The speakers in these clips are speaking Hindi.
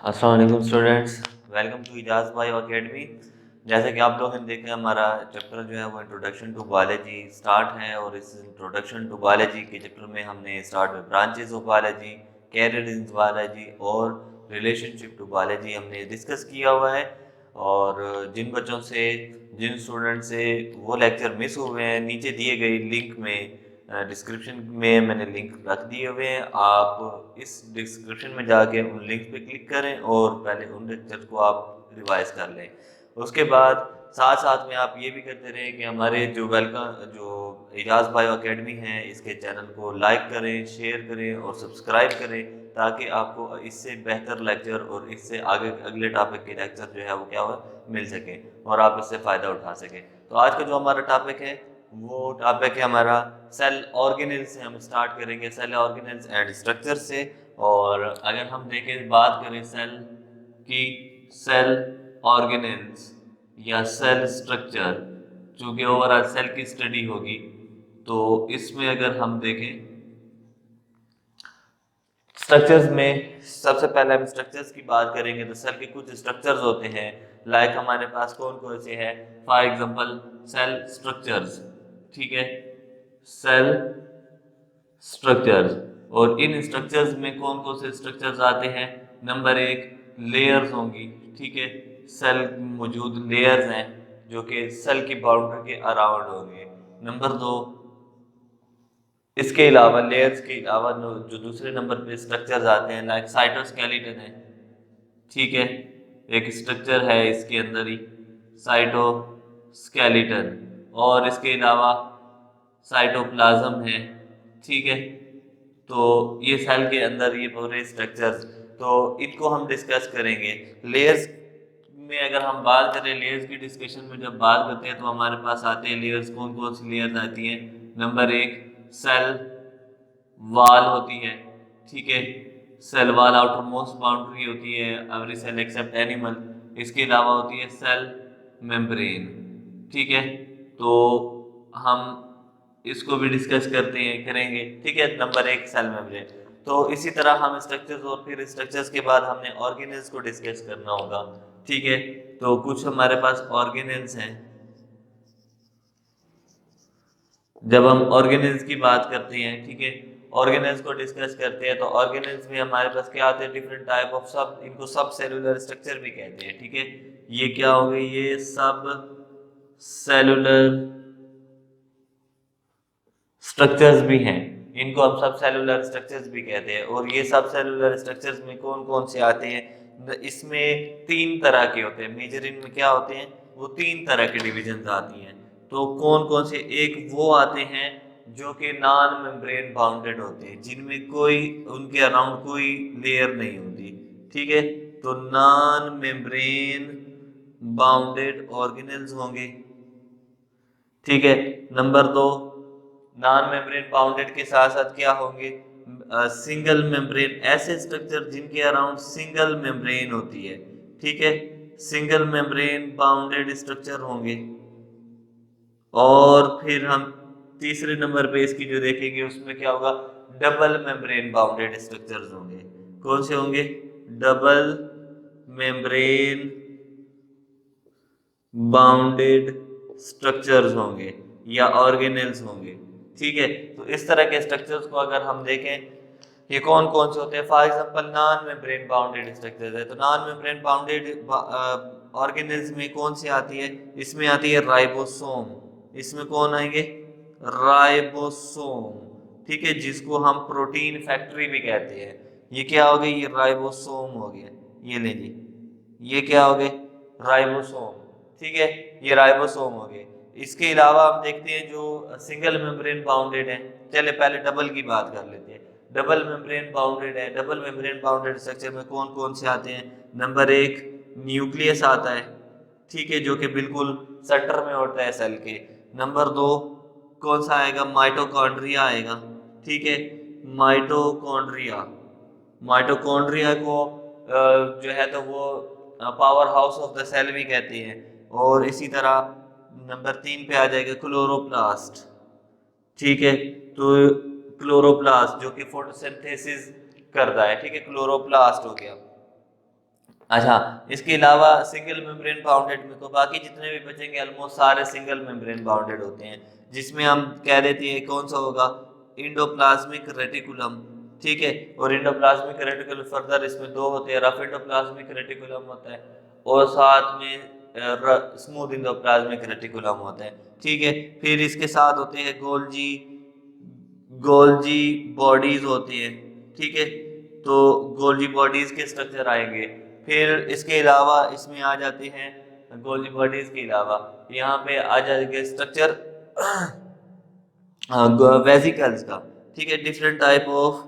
अस्सलाम वालेकुम students, welcome to Ijaz bio academy. जैसे कि आप लोगों ने देखा, हमारा चैप्टर जो है वो इंट्रोडक्शन टू बायोलॉजी स्टार्ट है और इस इंट्रोडक्शन टू बायोलॉजी के चैप्टर में हमने स्टार्ट में branches of biology, career in biology और रिलेशनशिप टू बायोलॉजी हमने डिस्कस किया हुआ है। और जिन स्टूडेंट से वो लेक्चर मिस हुए हैं, नीचे दिए गए लिंक में डिस्क्रिप्शन में मैंने लिंक रख दिए हुए हैं। आप इस डिस्क्रिप्शन में जाके उन लिंक पे क्लिक करें और पहले उन लेक्चर को आप रिवाइज कर लें। उसके बाद साथ साथ में आप ये भी करते रहें कि हमारे जो इजाज़ बायो अकेडमी है, इसके चैनल को लाइक करें, शेयर करें और सब्सक्राइब करें, ताकि आपको इससे बेहतर लेक्चर और इससे आगे अगले टॉपिक के लेक्चर जो है वो क्या हो मिल सके और आप इससे फ़ायदा उठा सकें। तो आज का जो हमारा टॉपिक है वो टॉपिक है हमारा सेल ऑर्गेनेल से। हम स्टार्ट करेंगे सेल ऑर्गेनेल्स एंड स्ट्रक्चर से। और अगर हम देखें, बात करें सेल की, सेल ऑर्गेनेल्स या सेल स्ट्रक्चर, चूंकि ओवरऑल सेल की स्टडी होगी, तो इसमें अगर हम देखें स्ट्रक्चर्स में, सबसे पहले हम स्ट्रक्चर्स की बात करेंगे तो सेल के कुछ स्ट्रक्चर्स होते हैं। लाइक हमारे पास कौन कौन से हैं? फॉर एग्जांपल सेल स्ट्रक्चर्स, ठीक है, सेल स्ट्रक्चर्स। और इन स्ट्रक्चर्स में कौन कौन से स्ट्रक्चर्स आते हैं? नंबर एक, लेयर्स होंगी, ठीक है, सेल मौजूद लेयर्स हैं जो कि सेल की बाउंड्री के अराउंड होंगे। नंबर दो, इसके अलावा लेयर्स के अलावा जो दूसरे नंबर पे स्ट्रक्चर्स आते हैं, लाइक साइटोस्केलेटन है, ठीक है, एक स्ट्रक्चर है इसके अंदर ही, साइटोस्केलेटन। और इसके अलावा साइटोप्लाज्म है, ठीक है। तो ये सेल के अंदर ये पूरे स्ट्रक्चर्स, तो इनको हम डिस्कस करेंगे। लेयर्स में अगर हम बात करें, लेयर्स की डिस्कशन में जब बात करते हैं तो हमारे पास आते हैं लेयर्स, कौन कौन सी लेयर्स आती हैं? नंबर एक, सेल वाल होती है, ठीक है, सेल वाल आउटर मोस्ट बाउंड्री होती है एवरी सेल एक्सेप्ट एनिमल। इसके अलावा होती है सेल मेम्ब्रेन, ठीक है। तो हम इसको भी डिस्कस करते हैं, करेंगे, ठीक है। नंबर एक, सेल मेम्ब्रेन। तो इसी तरह हम स्ट्रक्चर्स, और फिर स्ट्रक्चर्स के बाद हमने ऑर्गेनेल्स को डिस्कस करना होगा, ठीक है। तो कुछ हमारे पास ऑर्गेनेल्स हैं। जब हम ऑर्गेनेल्स की बात करते हैं, ठीक है, ऑर्गेनेल्स को डिस्कस करते हैं, तो ऑर्गेनेल्स में हमारे पास क्या आते हैं? डिफरेंट टाइप ऑफ सब, इनको सब सेलुलर स्ट्रक्चर भी कहते हैं, ठीक है। ये क्या हो गई? ये सब सेलुलर स्ट्रक्चर्स भी हैं, इनको हम सब सेलुलर स्ट्रक्चर्स भी कहते हैं। और ये सब सेलुलर स्ट्रक्चर्स में कौन कौन से आते हैं? इसमें तीन तरह के होते हैं मेजर, इनमें क्या होते हैं? वो तीन तरह के डिविजन आती हैं। तो कौन कौन से? एक वो आते हैं जो कि नॉन मेम्ब्रेन बाउंडेड होते हैं, जिनमें कोई, उनके अराउंड कोई लेयर नहीं होती, ठीक है। तो नॉन मेम्ब्रेन बाउंडेड ऑर्गेनेल्स होंगे, ठीक है। नंबर दो, नॉन मेम्ब्रेन बाउंडेड के साथ साथ क्या होंगे? सिंगल मेम्ब्रेन, ऐसे स्ट्रक्चर जिनके अराउंड सिंगल मेम्ब्रेन होती है, ठीक है, सिंगल मेम्ब्रेन बाउंडेड स्ट्रक्चर होंगे। और फिर हम तीसरे नंबर पे इसकी जो देखेंगे उसमें क्या होगा? डबल मेम्ब्रेन बाउंडेड स्ट्रक्चर्स होंगे। कौन से होंगे? डबल मेम्ब्रेन बाउंडेड स्ट्रक्चर्स होंगे या ऑर्गेनेल्स होंगे, ठीक है। तो इस तरह के स्ट्रक्चर्स को अगर हम देखें, ये कौन कौन से होते हैं? For example non membrane bounded structures है, तो नॉन मेम्ब्रेन बाउंडेड ऑर्गेनेल्स में कौन सी आती है? इसमें आती है राइबोसोम। इसमें कौन आएंगे? राइबोसोम, ठीक है, जिसको हम प्रोटीन फैक्ट्री भी कहते हैं। ये क्या हो गई? ये राइबोसोम हो गया। ये ले जी, ये क्या हो गए? राइबोसोम, ठीक है, ये राइबोसोम हो गए। इसके अलावा हम देखते हैं जो सिंगल मेम्ब्रेन बाउंडेड है। चले पहले डबल की बात कर लेते हैं। डबल मेम्ब्रेन बाउंडेड है, डबल मेम्ब्रेन बाउंडेड स्ट्रक्चर में कौन कौन से आते हैं? नंबर एक, न्यूक्लियस आता है, ठीक है, जो कि बिल्कुल सेंटर में होता है सेल के। नंबर दो, कौन सा आएगा? माइटोकॉन्ड्रिया आएगा, ठीक है, माइटोकॉन्ड्रिया। माइटोकॉन्ड्रिया को जो है तो वो power house of the cell भी कहते हैं। और इसी तरह नंबर तीन पे आ जाएगा क्लोरोप्लास्ट, ठीक है। तो क्लोरोप्लास्ट जो कि फोटोसिंथेसिस करता है, ठीक है, क्लोरोप्लास्ट हो गया। अच्छा, इसके अलावा सिंगल मेम्ब्रेन बाउंडेड में तो बाकी जितने भी बचेंगे ऑलमोस्ट सारे सिंगल मेम्ब्रेन बाउंडेड होते हैं, जिसमें हम कह देते हैं कौन सा होगा, इंडोप्लाज्मिक रेटिकुलम। ठीक है, और इंडोप्लाज्मिक रेटिकुलम फर्दर इसमें दो होते हैं, रफ इंडोप्लाज्मिक रेटिकुलम होता है और साथ में स्मूथ इंडोप्लाज्मिक रेटिकुलम होता है। ठीक है, फिर इसके साथ होते हैं गोल्जी गोल्जी बॉडीज होती है। ठीक है, तो गोल्जी बॉडीज के स्ट्रक्चर आएंगे। फिर इसके अलावा इसमें आ जाते हैं, गोल्जी बॉडीज के अलावा यहाँ पे आ जाएंगे स्ट्रक्चर वेजिकल्स का। ठीक है, डिफरेंट टाइप ऑफ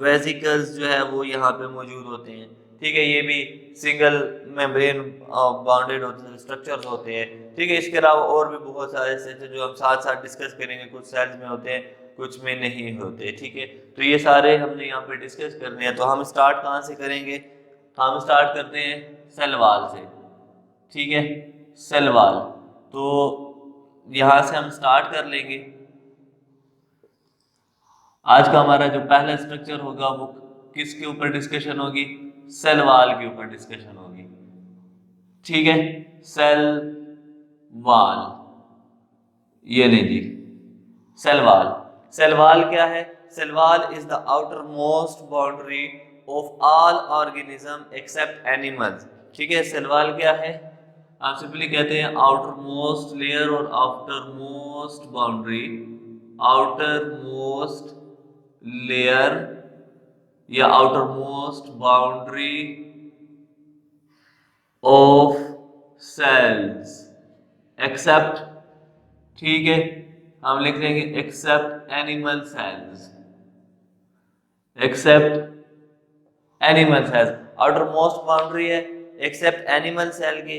वेजिकल्स जो है वो यहाँ पे मौजूद होते हैं। ठीक है, ये भी सिंगल मेम्ब्रेन बाउंडेड होते हैं, स्ट्रक्चर्स होते हैं। ठीक है, इसके अलावा और भी बहुत सारे सेल जो हम साथ साथ डिस्कस करेंगे, कुछ सेल्स में होते हैं कुछ में नहीं होते। ठीक है, तो ये सारे हमने यहाँ पे डिस्कस करने हैं। तो हम स्टार्ट कहाँ से करेंगे, हम स्टार्ट करते हैं सेल वाल से। ठीक है, सेल वाल, तो यहाँ से हम स्टार्ट कर लेंगे। आज का हमारा जो पहला स्ट्रक्चर होगा वो किसके ऊपर डिस्कशन होगी, सेल वाल के ऊपर डिस्कशन होगी। ठीक है, सेल वाल, ये नहीं जी, सेल वाल। सेल वाल क्या है, cell wall is the outermost boundary of all organisms except animals. ठीक है, सेल वाल क्या है, आप सिंपली कहते हैं आउटर मोस्ट लेयर और outermost boundary, outermost layer या outermost boundary of cells except, ठीक है, हम लिख देंगे except animal cells, except animal cells. Outermost boundary है एक्सेप्ट एनिमल सेल की,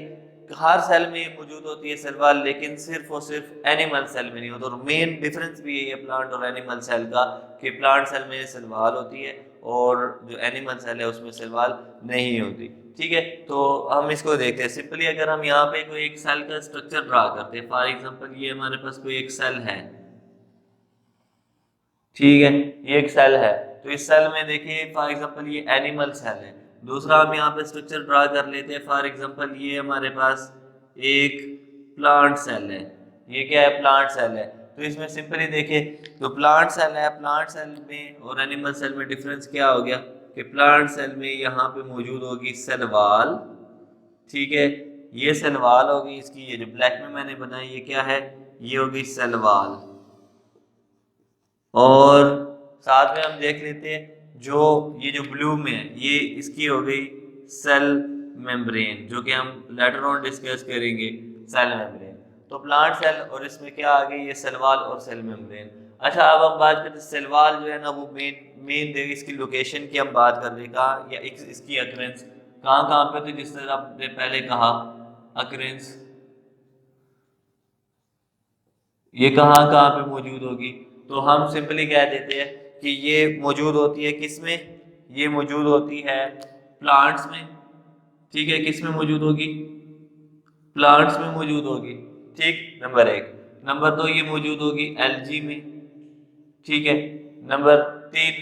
हर सेल में मौजूद होती है सेल वाल, लेकिन सिर्फ और सिर्फ एनिमल सेल में नहीं होता। और मेन डिफरेंस भी यही है प्लांट और एनिमल सेल का, कि प्लांट सेल में सेल वाल होती है और जो एनिमल सेल है उसमें सेल वाल नहीं होती। ठीक है, तो हम इसको देखते हैं सिंपली। अगर हम यहाँ पे कोई एक सेल का स्ट्रक्चर ड्रा करते हैं, फॉर एग्जांपल ये हमारे पास कोई एक सेल है। ठीक है, ये एक सेल है, तो इस सेल में देखिए फॉर एग्जांपल ये एनिमल सेल है। दूसरा हम यहाँ पे स्ट्रक्चर ड्रा कर लेते हैं, फॉर एग्जांपल ये हमारे पास एक प्लांट सेल है। ये क्या है, प्लांट सेल है। तो इसमें सिंपली देखिए, तो प्लांट सेल है, प्लांट सेल में और एनिमल सेल में डिफरेंस क्या हो गया, कि प्लांट सेल में यहाँ पे मौजूद होगी सेल वाल। ठीक है, ये सेल वाल होगी इसकी, ये जो ब्लैक में मैंने बनाई ये क्या है, ये होगी सेल वाल। और साथ में हम देख लेते हैं जो ये जो ब्लू में है ये इसकी हो गई सेल मेम्ब्रेन, जो कि हम लेटर ऑन डिस्कस करेंगे, सेल मेम्ब्रेन। तो प्लांट सेल और इसमें क्या आ गई, ये सेल वाल और सेल मेम्ब्रेन। अच्छा, अब हम बात करते हैं सेल वाल जो है ना वो मेन मेन इसकी लोकेशन की हम बात कर रहे, कहाँ या इसकी अक्रेंस कहाँ कहाँ पे, तो जिस तरह आपने पहले कहा अक्रेंस ये कहाँ कहाँ पे मौजूद होगी, तो हम सिंपली कह देते हैं कि ये मौजूद होती है किसमें, ये मौजूद होती है प्लांट्स में। ठीक है, किस में मौजूद होगी, प्लांट्स में मौजूद होगी। ठीक, नंबर एक। नंबर दो, ये मौजूद होगी एल्गी में। ठीक है, नंबर तीन,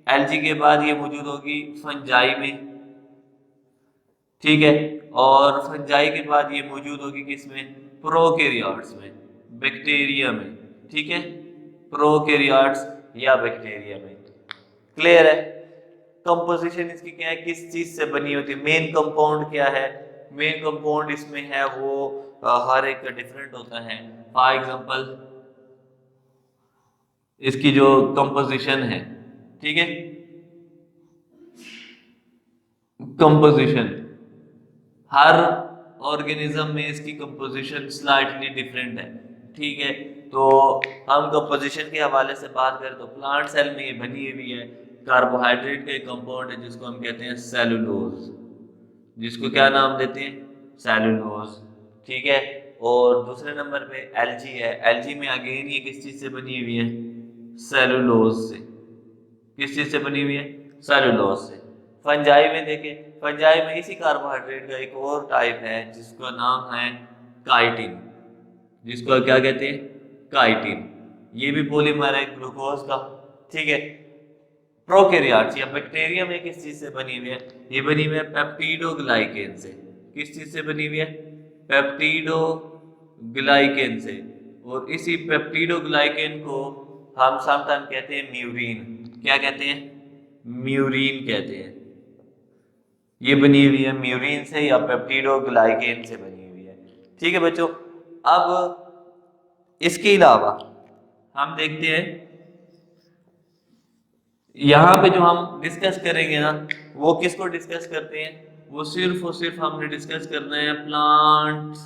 एल्गी के बाद ये मौजूद होगी फंजाई में। ठीक है, और फंजाई के बाद ये मौजूद होगी किसमें, प्रोकैरियोट्स में, बैक्टीरिया में। ठीक है, प्रोकैरियोट्स या बैक्टीरिया में। क्लियर है, कंपोजिशन इसकी क्या है, किस चीज से बनी होती है, मेन कंपाउंड क्या है, मेन कंपाउंड इसमें है वो हर एक का डिफरेंट होता है। फॉर एग्जांपल इसकी जो कंपोजिशन है, ठीक है, कंपोजिशन हर ऑर्गेनिज्म में इसकी कंपोजिशन स्लाइटली डिफरेंट है। ठीक है, तो हम कंपोजिशन के हवाले से बात करें तो प्लांट सेल में ये बनी हुई है कार्बोहाइड्रेट का एक कंपाउंड है जिसको हम कहते हैं सेलुलोज, जिसको क्या नाम देते हैं, सेलुलोज। ठीक है, और दूसरे नंबर पे एल्गी है, एल्गी में अगेन ये किस चीज से बनी हुई है, सेलुलोज से। किस चीज से बनी हुई है, सेलुलोज से। फंजाई में देखें, फंजाई में इसी कार्बोहाइड्रेट का एक और टाइप है जिसका नाम है काइटिन, जिसको क्या कहते हैं, काइटिन। ये भी पॉलीमर है ग्लूकोज का। ठीक है, प्रोकैरियोट्स या बैक्टीरियम में किस चीज से बनी हुई है? ये बनी हुई है पेप्टिडोग्लाइकेन से। किस चीज से बनी हुई है? पेप्टिडोग्लाइकेन से। और इसी पेप्टिडोग्लाइकेन को हम समटाइम कहते हैं म्यूरिन। क्या कहते हैं? म्यूरिन कहते हैं। ये बनी हुई है म्यूरिन से या पेप्टिडोग्लाइकेन से बनी हुई है। ठीक है बच्चों, अब इसके अलावा हम देखते हैं यहाँ पे जो हम डिस्कस करेंगे ना, वो किसको डिस्कस करते हैं? वो सिर्फ और सिर्फ हमने डिस्कस करना है प्लांट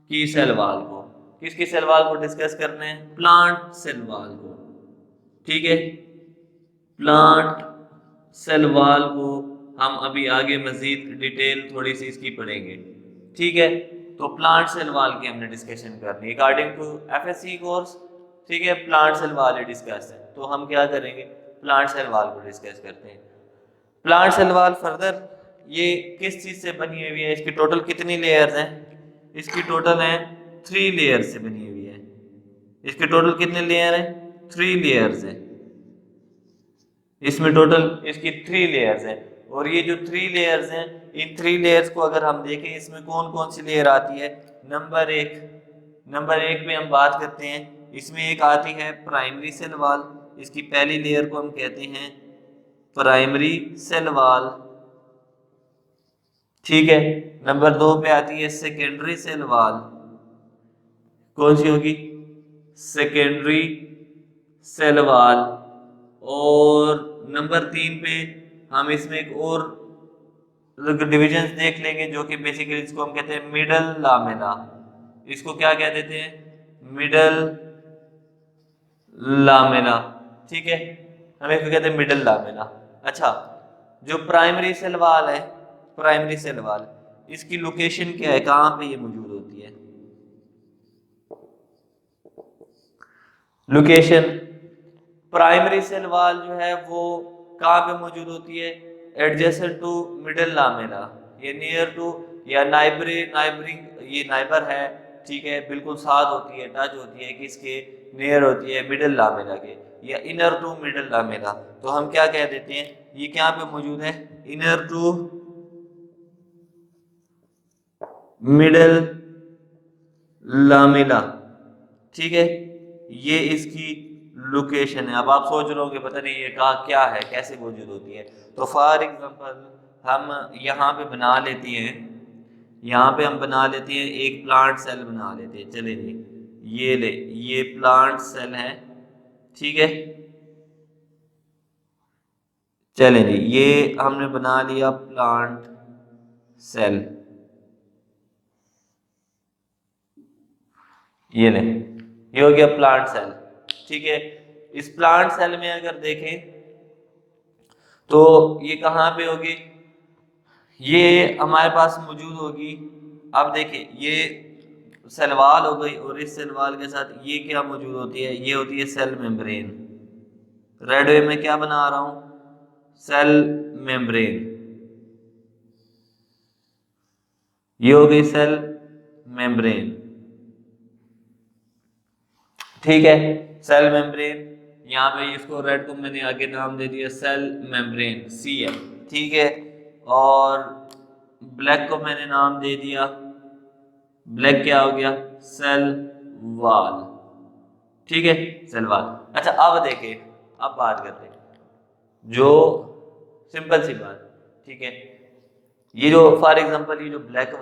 की सेल वाल को। किसकी सेल वाल को डिस्कस करना है? प्लांट सेल वाल को। ठीक है, प्लांट सेल वाल को हम अभी आगे मजीद डिटेल थोड़ी सी इसकी पढ़ेंगे। ठीक है, तो प्लांट सेल वाल की हमने डिस्कशन करनी है अकॉर्डिंग टू एफएससी कोर्स। ठीक है, प्लांट सेल वाल ही डिस्कस है, तो हम क्या करेंगे? प्लांट सेल वाल को डिस्कस करते हैं। प्लांट सेल वाल फर्दर ये किस चीज से बनी हुई है? इसकी टोटल कितनी लेयर्स हैं? इसकी टोटल है 3 लेयर से बनी हुई है। इसके टोटल कितने लेयर हैं? 3 लेयर्स हैं। इसमें टोटल इसकी 3 लेयर्स हैं। और ये जो 3 लेयर्स हैं, इन 3 लेयर्स को अगर हम देखें, इसमें कौन कौन सी लेयर आती है? नंबर एक पे हम बात करते हैं, इसमें एक आती है प्राइमरी सेल वाल। इसकी पहली लेयर को हम कहते हैं प्राइमरी सेल वाल। ठीक है, नंबर 2 पे आती है सेकेंडरी सेल वाल। कौन सी होगी? सेकेंडरी सेल वाल। और नंबर 3 पे हम इसमें एक और डिविजन्स देख लेंगे, जो कि बेसिकली इसको हम कहते हैं मिडल लामेला। इसको क्या कह देते हैं? Middle lamella. ठीक है, हम इसको कहते हैं मिडल लामेला। अच्छा, जो प्राइमरी सेल वाल है, प्राइमरी सेल वाल, इसकी लोकेशन क्या है? कहाँ पे ये मौजूद होती है? लोकेशन प्राइमरी सेल वाल जो है वो कहाँ पे मौजूद होती है? एडजेसेंट टू मिडल लामेला, ये नियर टू या नाइबरिंग, ये नाइबर है। ठीक है, बिल्कुल साथ होती है, टच होती है, किसके? नियर होती है मिडल लामेला के, या इनर टू मिडल लामेला। तो हम क्या कह देते हैं? ये क्या पे मौजूद है? Inner to middle lamella. ठीक है, ये इसकी लोकेशन है। अब आप सोच रहे होगे पता नहीं ये कहा क्या है, कैसे मौजूद होती है। तो फॉर एग्जांपल हम यहाँ पे बना लेते हैं, यहाँ पे हम बना लेते हैं एक प्लांट सेल बना लेते हैं। चले जी, ये ले, ये प्लांट सेल है। ठीक है, चले जी, ये हमने बना लिया प्लांट सेल। ये ले, ये हो गया प्लांट सेल। ठीक है, इस प्लांट सेल में अगर देखें तो ये कहाँ पे होगी? ये हमारे पास मौजूद होगी। अब देखिए, ये सेलवाल हो गई, और इस सेलवाल के साथ ये क्या मौजूद होती है? ये होती है सेल मेम्ब्रेन। रेड वे में क्या बना रहा हूं? Cell membrane. ये हो गई सेल मेम्ब्रेन। ठीक है, सेल मेम्ब्रेन। यहाँ पे इसको रेड को मैंने आगे नाम दे दिया सेल मेम्ब्रेन, CM। ठीक है, और ब्लैक को मैंने नाम दे दिया, ब्लैक क्या हो गया? Cell wall. ठीक है, सेल वाल। अच्छा, अब देखें, अब बात करते हैं जो सिंपल सी बात। ठीक है, ये जो फॉर एग्जांपल ये जो ब्लैक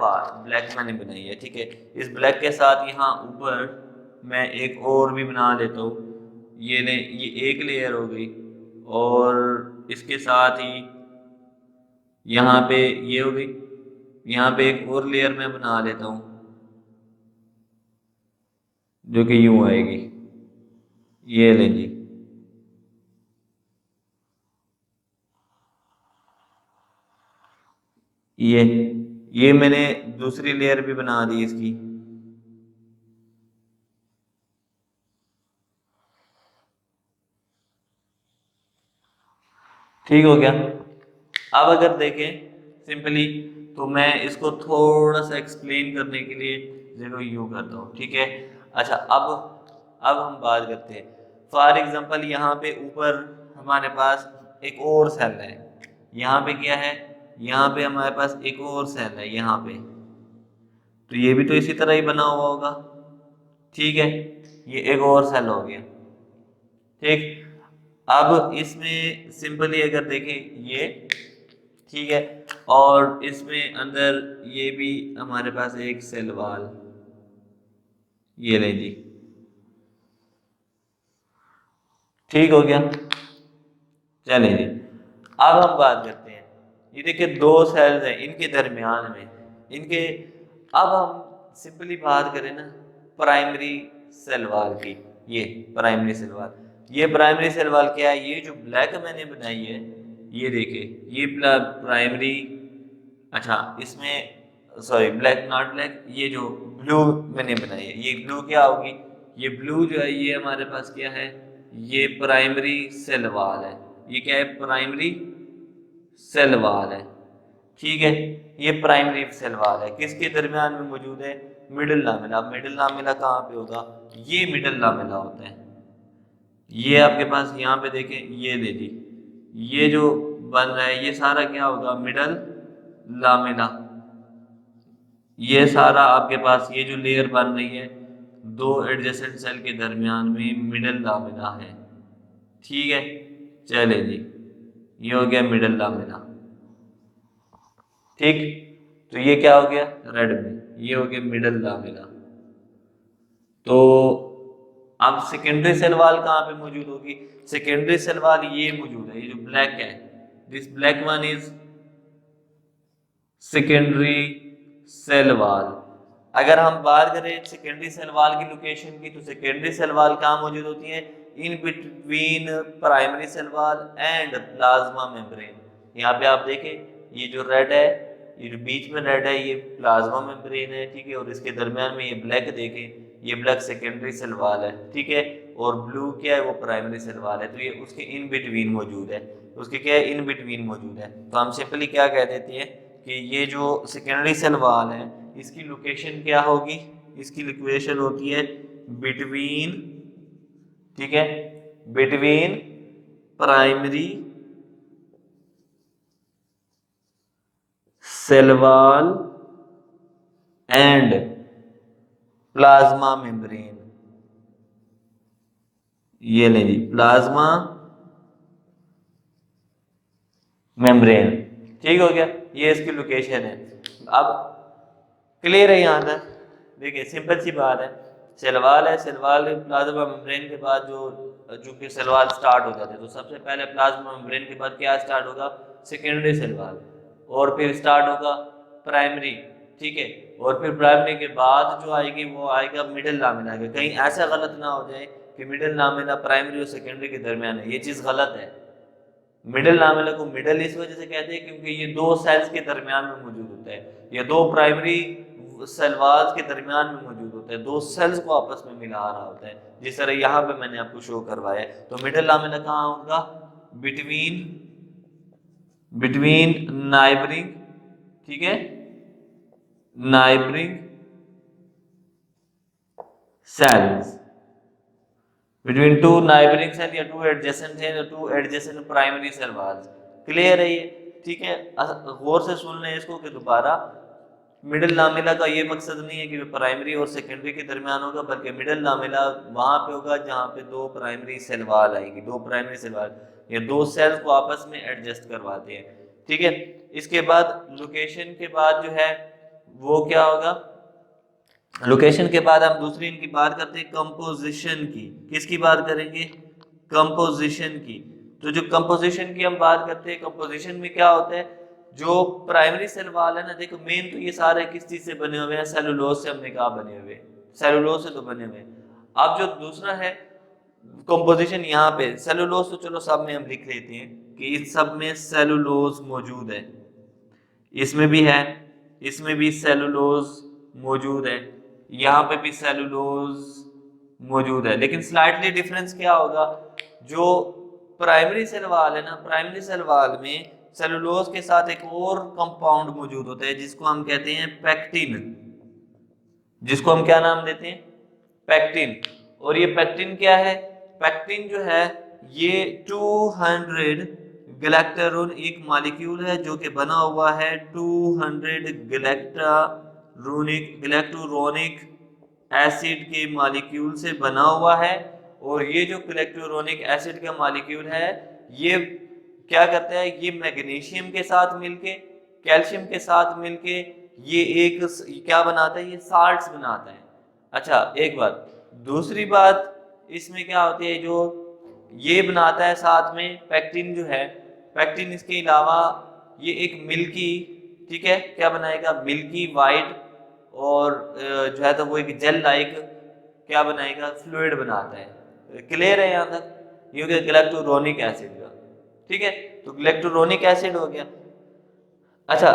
मैंने बनाई है, ठीक है, इस ब्लैक के साथ यहाँ ऊपर मैं एक और भी बना लेता हूँ। ये एक लेयर हो गई, और इसके साथ ही यहाँ पे ये हो गई। यहाँ पे एक और लेयर मैं बना लेता हूँ, जो कि यूं आएगी। ये ले जी, ये ये मैंने दूसरी लेयर भी बना दी इसकी। ठीक हो गया। अब अगर देखें सिंपली, तो मैं इसको थोड़ा सा एक्सप्लेन करने के लिए देखो यूं करता हूँ। ठीक है, अच्छा, अब हम बात करते हैं। फॉर एग्जांपल यहाँ पे ऊपर हमारे पास एक और सेल है, यहाँ पे क्या है, यहाँ पे हमारे पास एक और सेल है यहाँ पे, तो ये भी तो इसी तरह ही बना हुआ होगा। ठीक है, ये एक और सेल हो गया। ठीक, अब इसमें सिंपली अगर देखें ये, ठीक है, और इसमें अंदर ये भी हमारे पास एक सेल वाल, ये ले जी, ठीक हो गया। चलिए जी, अब हम बात करते हैं, ये देखिए दो सेल्स हैं इनके दरमियान में, इनके, अब हम सिंपली बात करें ना प्राइमरी सेल वाल की, ये प्राइमरी सेल वाल, ये प्राइमरी सेल वाल क्या है, ये जो ब्लैक मैंने बनाई है, ये देखिए ये प्राइमरी, अच्छा इसमें सॉरी ब्लैक नॉट ब्लैक, ये जो ब्लू मैंने बनाई है, ये ब्लू क्या होगी, ये ब्लू जो है ये हमारे पास क्या है, ये प्राइमरी सेल वाल है, ये क्या है, प्राइमरी सेल वाल है। ठीक है, ये प्राइमरी सेल वाल है, किसके दरमियान में मौजूद है, मिडिल लामेला। मिडिल लामेला कहाँ पे होगा, ये मिडिल लामेला होता है, ये आपके पास यहाँ पे देखें, ये दे दी, ये जो बन रहा है ये सारा क्या होगा, मिडल लामेला। ये सारा आपके पास ये जो लेयर बन रही है दो एडजेसेंट सेल के दरमियान में मिडल लामेला है। ठीक है, चले जी, ये हो गया मिडल लामेला। ठीक, तो ये क्या हो गया रेड में, ये हो गया मिडल लामेला। तो अब सेकेंडरी सेल वाल कहाँ पे मौजूद होगी, सेकेंडरी सेल वाल ये मौजूद है, ये जो ब्लैक है, this black one is secondary cell wall. अगर हम बात करें सेकेंडरी सेल वाल की लोकेशन की, तो सेकेंडरी सेल वाल कहाँ मौजूद होती है, in between primary cell wall and plasma membrane. यहाँ पे आप देखें ये जो रेड है, ये जो बीच में रेड है ये प्लाज्मा मेम्ब्रेन है, ठीक है, और इसके दरमियान में ये ब्लैक देखें, ये ब्लैक सेकेंडरी सेल वाल है, ठीक है, और ब्लू क्या है वो प्राइमरी सेल वाल है, तो ये उसके इन बिटवीन मौजूद है, उसके क्या है इन बिटवीन मौजूद है। तो हम सिंपली क्या कह देते हैं कि ये जो सेकेंडरी सेल वाल है इसकी लोकेशन क्या होगी, इसकी लोकेशन होती है बिटवीन, ठीक है, between primary cell wall and plasma membrane. ये ले जी प्लाज्मा मेम्ब्रेन, ठीक हो गया, ये इसकी लोकेशन है। अब क्लियर है यहाँ तक, देखिए सिंपल सी बात है, सेलवाल है, सेलवाल प्लाज्मा मेम्ब्रेन के बाद जो चूंकि सेलवाल स्टार्ट हो जाते हैं तो सबसे पहले प्लाज्मा मेम्ब्रेन के बाद क्या स्टार्ट होगा, सेकेंडरी सेलवाल, और फिर स्टार्ट होगा प्राइमरी, ठीक है, और फिर प्राइमरी के बाद जो आएगी वो आएगा मिडिल लामिना के। कहीं ऐसा गलत ना हो जाए कि मिडिल लामिना प्राइमरी और सेकेंडरी के दरमियान है, ये चीज़ गलत है। मिडिल लामेला को मिडिल इस वजह से कहते हैं क्योंकि ये दो सेल्स के दरमियान में मौजूद होता है, ये दो प्राइमरी सेल वाल्स के दरमियान में मौजूद होता है, दो सेल्स को आपस में मिला रहा होता है, जिस तरह यहाँ पे मैंने आपको शो करवाया है। तो मिडिल लामेला कहाँ होगा, बिटवीन बिटवीन नाइबरिंग, ठीक है, neighbouring cells, between two neighbouring cell या टू एडजेसेंट सेल या two adjacent primary cell walls. Clear है ये, ठीक है, गौर से सुन लें इसको कि दोबारा मिडिल लामेला का ये मकसद नहीं है कि प्राइमरी और सेकेंडरी के दरमियान होगा, बल्कि मिडिल लामेला वहां पे होगा जहां पे दो प्राइमरी सेल वाल आएंगी, दो प्राइमरी सेल वाल या दो सेल्स को आपस में एडजस्ट करवाते हैं। ठीक है, इसके बाद लोकेशन के बाद जो है वो क्या होगा, लोकेशन के बाद हम दूसरी इनकी बात करते हैं कंपोजिशन की। किसकी बात करेंगे, कंपोजिशन की। तो जो कंपोजिशन की हम बात करते हैं, कंपोजिशन में क्या होता है, जो प्राइमरी सेल वाल है ना, देखो मेन तो ये सारे किस चीज से बने हुए हैं, सेलुलोज से, हमने कहा बने हुए, सेलुलोज से तो बने हुए। अब जो दूसरा है कंपोजिशन, यहाँ पे सेलुलोज तो चलो सब में हम लिख लेते हैं कि इस सब में सेलुलोज मौजूद है, इसमें भी है, इसमें भी सेलुलोज मौजूद है, यहाँ पे भी सेलुलोज मौजूद है, लेकिन स्लाइटली डिफरेंस क्या होगा, जो प्राइमरी सेल वाल है ना, प्राइमरी सेल वाल में सेलुलोज के साथ एक और कंपाउंड मौजूद होता है जिसको हम कहते हैं पैक्टिन, जिसको हम क्या नाम देते हैं, पैक्टिन। और ये पैक्टिन क्या है, पैक्टिन जो है ये 200 गैलेक्टोरोन एक मॉलिक्यूल है जो कि बना हुआ है 200 गैलेक्टोरोनिक एसिड के मॉलिक्यूल से बना हुआ है। और ये जो गैलेक्टोरोनिक एसिड का मॉलिक्यूल है ये क्या करता है, ये मैग्नीशियम के साथ मिलके, कैल्शियम के साथ मिलके ये एक क्या बनाता है, ये साल्ट्स बनाता है। अच्छा एक बात, दूसरी बात इसमें क्या होती है, जो ये बनाता है साथ में पैक्टिन जो है, पैक्टिन इसके अलावा ये एक मिल्की, ठीक है, क्या बनाएगा, मिल्की वाइट और जो है तो वो एक जेल लाइक क्या बनाएगा, फ्लूइड बनाता है। क्लियर है यहाँ तक, ये हो गया ग्लैक्टोरोनिक एसिड का, ठीक है। तो ग्लैक्टोरोनिक एसिड हो गया। अच्छा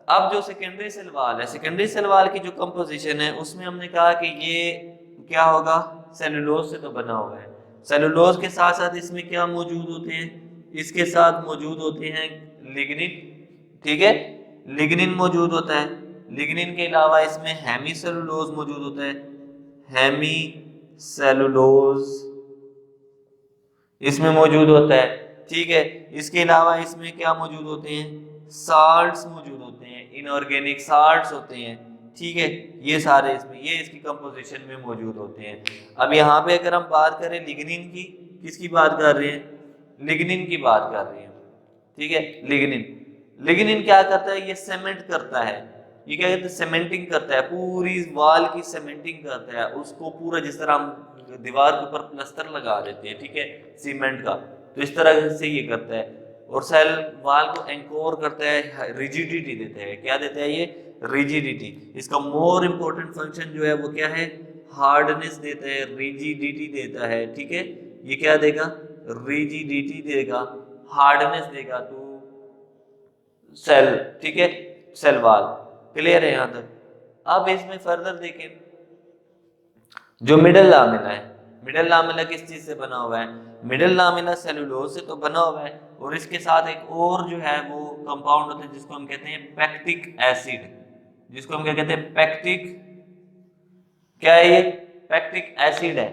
अब जो सेकेंडरी सेल वाल है, सेकेंडरी सेल वाल की जो कंपोजिशन है उसमें हमने कहा कि ये क्या होगा, सेलुलोज से तो बना हुआ है। सेलुलोज के साथ साथ इसमें क्या मौजूद होते हैं, इसके साथ मौजूद होते हैं लिग्निन, ठीक है, लिग्निन मौजूद होता है। लिग्निन के अलावा इसमें हेमी सेलुलोज मौजूद होता है, हेमी सेलुलोज इसमें मौजूद होता है, ठीक है। इसके अलावा इसमें क्या मौजूद होते हैं, साल्ट्स मौजूद होते हैं, इनऑर्गेनिक साल्ट्स होते हैं, ठीक है। ये सारे इसमें ये इसकी कंपोजिशन में मौजूद होते हैं। अब यहाँ पे अगर हम बात करें लिग्निन की, किसकी बात कर रहे हैं, लिग्निन की बात कर रहे हैं, ठीक है। लिग्निन, लिग्निन क्या करता है, ये सीमेंट करता है, ये क्या कहते हैं, सीमेंटिंग करता है, पूरी वाल की सीमेंटिंग करता है, उसको पूरा जिस तरह हम दीवार के ऊपर प्लास्टर लगा देते हैं, ठीक है, सीमेंट का, तो इस तरह से ये करता है। और सेल वाल को एंकोर करता है, रिजिडिटी देता है, क्या देता है ये, रिजिडिटी। इसका मोर इम्पोर्टेंट फंक्शन जो है वो क्या है, हार्डनेस देता है, रिजिडिटी देता है, ठीक है। ये क्या देगा, रिजिडिटी देगा, हार्डनेस देगा तो सेल, ठीक है, सेल वाल। क्लियर है यहाँ तक। अब इसमें फर्दर देखें, जो मिडल लामेला है, मिडल लामेला किस चीज से बना हुआ है, मिडल लामेला सेलुलोज से तो बना हुआ है, और इसके साथ एक और जो है वो कंपाउंड होता है जिसको हम कहते हैं पैक्टिक एसिड, जिसको हम क्या कहते हैं, पैक्टिक, क्या है ये, पैक्टिक एसिड है।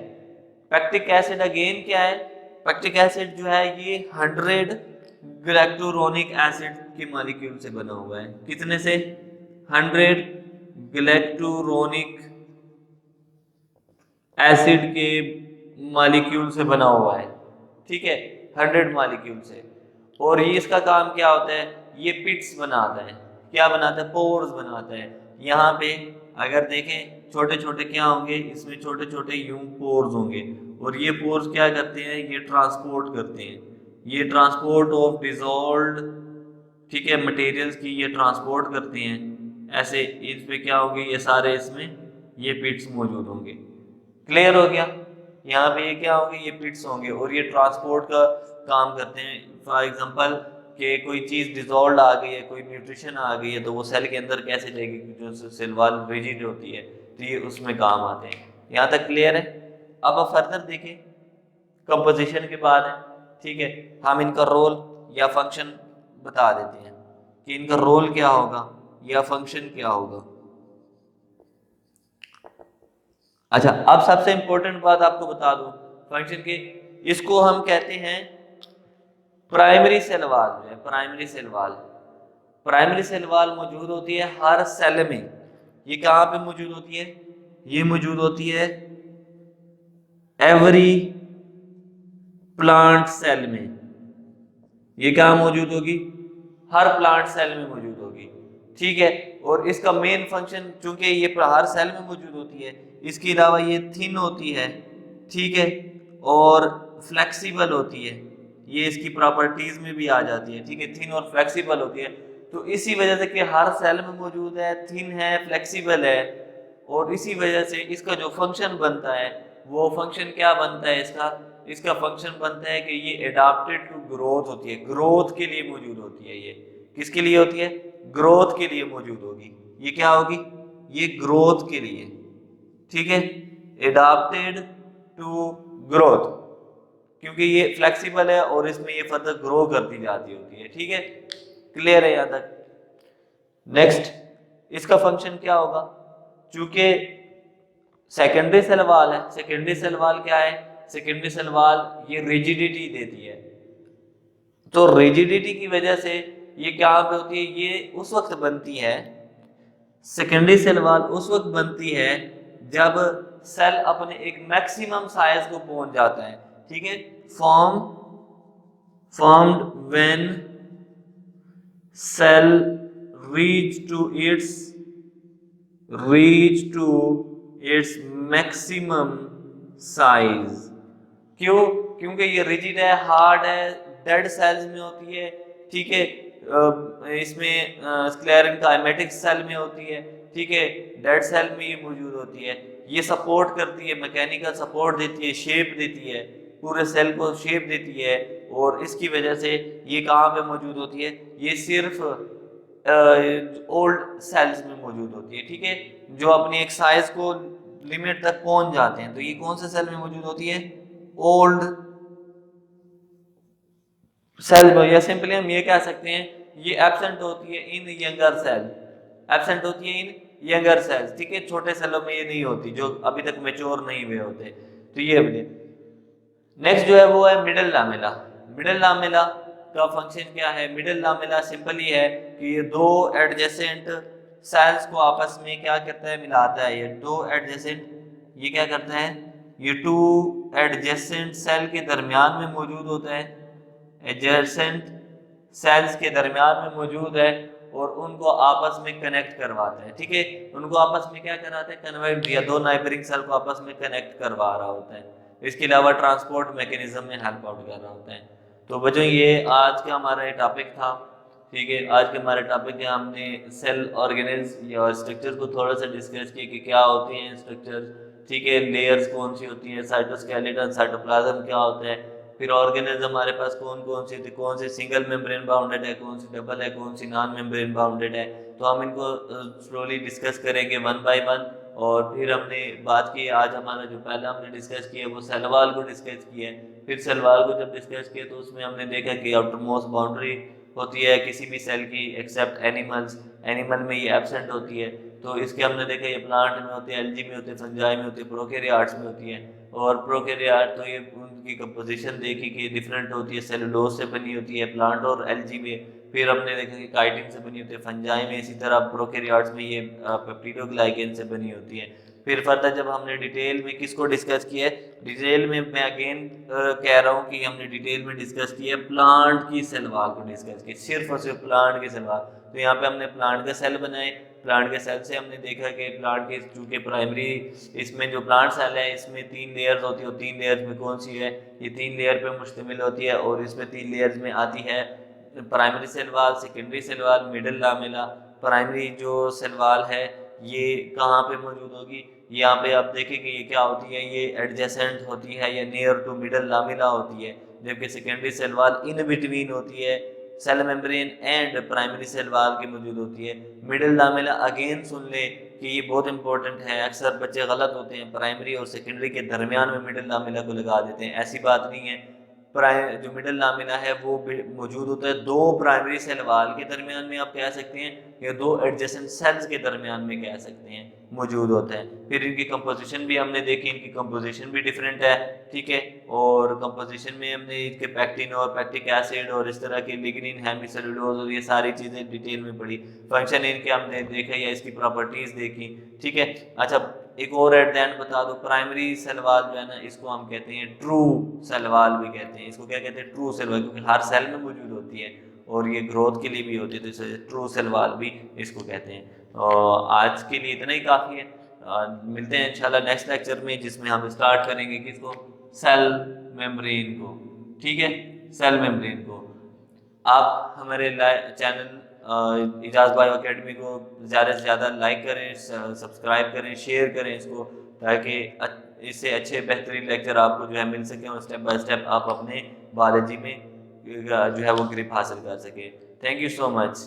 पैक्टिक एसिड अगेन क्या है, पैक्टिक एसिड जो है ये 100 ग्लैक्टोरोनिक एसिड के मॉलिक्यूल से बना हुआ है, कितने से, 100 ग्लैक्टोरोनिक एसिड के मॉलिक्यूल से बना हुआ है, ठीक है, 100 मॉलिक्यूल से। और ये इसका काम क्या होता है, ये पिट्स बनाता है, क्या बनाता है, पोर्स बनाता है। यहाँ पे अगर देखें छोटे छोटे क्या होंगे, इसमें छोटे छोटे यूं पोर्स होंगे, और ये पोर्स क्या करते हैं, ये ट्रांसपोर्ट करते हैं, ये ट्रांसपोर्ट ऑफ डिजॉल्व्ड, ठीक है, मटेरियल्स की ये ट्रांसपोर्ट करते हैं। ऐसे इस पे क्या होंगे, ये सारे इसमें ये पिट्स मौजूद होंगे। क्लियर हो गया, यहाँ पे ये क्या होंगे, ये पिट्स होंगे, और ये ट्रांसपोर्ट का काम करते हैं। फॉर एग्जांपल कि कोई चीज़ डिजॉल्व आ गई है, कोई न्यूट्रिशन आ गई है, तो वो सेल के अंदर कैसे जाएगी, जो सेल वाल रिजिड होती है, तो ये उसमें काम आते हैं। यहाँ तक क्लियर है। अब आप फर्दर देखें, कंपोजिशन के बाद है, ठीक है, हम इनका रोल या फंक्शन बता देते हैं कि इनका रोल क्या होगा या फंक्शन क्या होगा। अच्छा अब सबसे इंपॉर्टेंट बात आपको बता दूं फंक्शन के, इसको हम कहते हैं प्राइमरी सेल वाल, जो है primary cell wall, primary cell wall मौजूद होती है हर सेल में। ये कहाँ पे मौजूद होती है, ये मौजूद होती है एवरी प्लांट सेल में। ये कहाँ मौजूद होगी, हर प्लांट सेल में मौजूद होगी, ठीक है। और इसका मेन फंक्शन, चूंकि ये हर सेल में मौजूद होती है, इसके अलावा ये थिन होती है, ठीक है, और फ्लेक्सिबल होती है, ये इसकी प्रॉपर्टीज में भी आ जाती है, ठीक है, थिन और फ्लेक्सिबल होती है। तो इसी वजह से कि हर सेल में मौजूद है, थिन है, फ्लेक्सिबल है, और इसी वजह से इसका जो फंक्शन बनता है वो फंक्शन क्या बनता है, इसका फंक्शन बनता है कि ये एडाप्टेड टू ग्रोथ होती है, ग्रोथ के लिए मौजूद होती है। ये किसके लिए होती है, ग्रोथ के लिए मौजूद होगी। ये क्या होगी, ये ग्रोथ के लिए, ठीक है, एडाप्टेड टू ग्रोथ, क्योंकि ये फ्लेक्सिबल है और इसमें ये फर्दर ग्रो करती जाती होती है, ठीक है। क्लियर है यहाँ तक। नेक्स्ट इसका फंक्शन क्या होगा, चूंकि सेकेंडरी सेल वाल है, सेकेंडरी सेल वाल क्या है, सेकेंडरी सेल वाल ये रिजिडिटी देती है, तो रिजिडिटी की वजह से ये क्या पे होती है, ये उस वक्त बनती है, सेकेंडरी सेल वॉल उस वक्त बनती है जब सेल अपने एक मैक्सिमम साइज को पहुंच जाता है, ठीक है। Formed when cell reach to its maximum size. क्यों? क्योंकि ये रिजिड है, हार्ड है, डेड सेल्स में होती है, ठीक है। इसमें स्क्लेरन काइमेटिक सेल में होती है, ठीक है, डेड सेल में ये मौजूद होती है। ये सपोर्ट करती है, मैकेनिकल सपोर्ट देती है, शेप देती है, पूरे सेल को शेप देती है। और इसकी वजह से ये कहाँ पे मौजूद होती है, ये सिर्फ ओल्ड सेल्स में मौजूद होती है, ठीक है, जो अपनी एक साइज को लिमिट तक पहुंच जाते हैं। तो ये कौन से सेल में मौजूद होती है, ओल्ड सेल में। या सिंपली हम ये कह सकते हैं ये एब्सेंट होती है इन यंगर सेल, एब्सेंट होती है इन यंगर सेल्स, ठीक है। छोटे सेलों में ये नहीं होती, जो अभी तक मैच्योर नहीं हुए होते। तो ये नेक्स्ट जो है वो है मिडल लामेला। मिडल लामेला का फंक्शन क्या है? मिडल लामेला सिंपल ही है कि ये दो एडजेसेंट सेल्स को आपस में क्या करता है, मिलाता है। ये दो एडजेसेंट, ये क्या करता है, ये टू एडजेसेंट सेल के दरमियान में मौजूद होता है, एडजेसेंट सेल्स के दरमियान में मौजूद है, और उनको आपस में कनेक्ट करवाता है, ठीक है। उनको आपस में क्या कराता है, कन्वर्ट, या दो नाइबरिंग सेल को आपस में कनेक्ट करवा रहा होता है। इसके अलावा ट्रांसपोर्ट मैकेनिज्म में हेल्प आउट कर रहा होता है। तो बच्चों ये आज का हमारा टॉपिक था, ठीक है। आज के हमारे टॉपिक में हमने सेल ऑर्गेनेल्स या स्ट्रक्चर को थोड़ा सा डिस्कस किया कि क्या होते हैं स्ट्रक्चर, ठीक है, लेयर्स कौन सी होती है, साइटोस्केलेटन, साइटोप्लाज्म क्या होता है, फिर ऑर्गेनिज्म हमारे पास कौन कौन सी थी, कौन सी सिंगल मेम्ब्रेन बाउंडेड है, कौन सी डबल है, कौन सी नॉन मेम्ब्रेन बाउंडेड है। तो हम इनको स्लोली डिस्कस करेंगे वन बाय वन। और फिर हमने बात की, आज हमारा जो पहला हमने डिस्कस किया वो सेल वॉल को डिस्कस किया है। फिर सेल वॉल को जब डिस्कस किया तो उसमें हमने देखा कि आउटर मोस्ट बाउंड्री होती है किसी भी सेल की एक्सेप्ट एनिमल्स, एनिमल में ये एब्सेंट होती है। तो इसके हमने देखा ये प्लांट में होती है, एल्गी में होती है, फंजाई में होती है, प्रोकैरियोट्स में होती है। और प्रोकैरियोट तो ये उनकी कंपोजिशन देखी कि डिफरेंट होती है, सेलुलोज से बनी होती है प्लांट और एल्गी में। फिर हमने देखा कि काइटिन से बनी होती है फंजाई में, इसी तरह प्रोकैरियोट्स में ये पेप्टिडोग्लाइकेन से बनी होती है। फिर फर्दर जब हमने डिटेल में किसको डिस्कस किया है, डिटेल में मैं अगेन कह रहा हूँ कि हमने डिटेल में डिस्कस किया प्लांट की सेल वॉल को डिस्कस किया, सिर्फ और सिर्फ प्लांट की सेल वॉल। तो यहाँ पे हमने प्लांट के सेल बनाए, प्लांट के सेल से हमने देखा कि प्लांट के चूंकि प्राइमरी इसमें जो प्लांट सेल है इसमें 3 लेयर्स होती है, और 3 लेयर्स में कौन सी है, ये 3 लेयर पे मुश्तमिल होती है। और इसमें 3 लेयर्स में आती है primary cell wall, secondary cell wall, middle lamella. Primary जो सेल वॉल है ये कहाँ पे मौजूद होगी, यहाँ पे आप देखेंगे ये क्या होती है, ये एडजेसेंट होती है या नियर टू मिडल लामेला होती है। जबकि secondary cell wall in between होती है cell membrane and primary cell wall की मौजूद होती है। मिडल लामेला अगेन सुन ले कि ये बहुत इंपॉर्टेंट है, अक्सर बच्चे गलत होते हैं, प्राइमरी और सेकेंडरी के दरमियान में मिडल लामेला को लगा देते हैं, ऐसी बात नहीं है। जो मिडल लामिना है वो मौजूद होता है दो प्राइमरी सेल वॉल के दरमियान में, आप कह सकते हैं, या दो एडजेसेंट सेल्स के दरमियान में कह सकते हैं मौजूद होता है। फिर इनकी कंपोजिशन भी हमने देखी, इनकी कंपोजिशन भी डिफरेंट है, ठीक है। और कंपोजिशन में हमने इनके पैक्टिन और पैक्टिक एसिड और इस तरह के लिग्निन, हेमिसेलुलोज और ये सारी चीज़ें डिटेल में पढ़ी। फंक्शन इनके हमने देखा या इसकी प्रॉपर्टीज़ देखी, ठीक है। अच्छा एक और एट द एंड बता दो, प्राइमरी सेल वॉल जो है ना इसको हम कहते हैं ट्रू सेल वॉल भी कहते हैं। इसको क्या कहते हैं, ट्रू सेल वॉल, क्योंकि हर सेल में मौजूद होती है और ये ग्रोथ के लिए भी होती है, तो इसे ट्रू सेल वॉल भी इसको कहते हैं। और आज के लिए इतना ही काफ़ी है। मिलते हैं इंशाल्लाह नेक्स्ट लेक्चर में, जिसमें हम स्टार्ट करेंगे किसको, सेल मेम्ब्रेन को, ठीक है, सेल मेम्ब्रेन को। आप हमारे चैनल इजाज़ बायो अकेडमी को ज़्यादा से ज़्यादा लाइक करें, सब्सक्राइब करें, शेयर करें इसको, ताकि इससे अच्छे बेहतरीन लेक्चर आपको जो है मिल सकें और स्टेप बाय स्टेप आप अपने बायोलॉजी में जो है वो ग्रिप हासिल कर सकें। Thank you so much.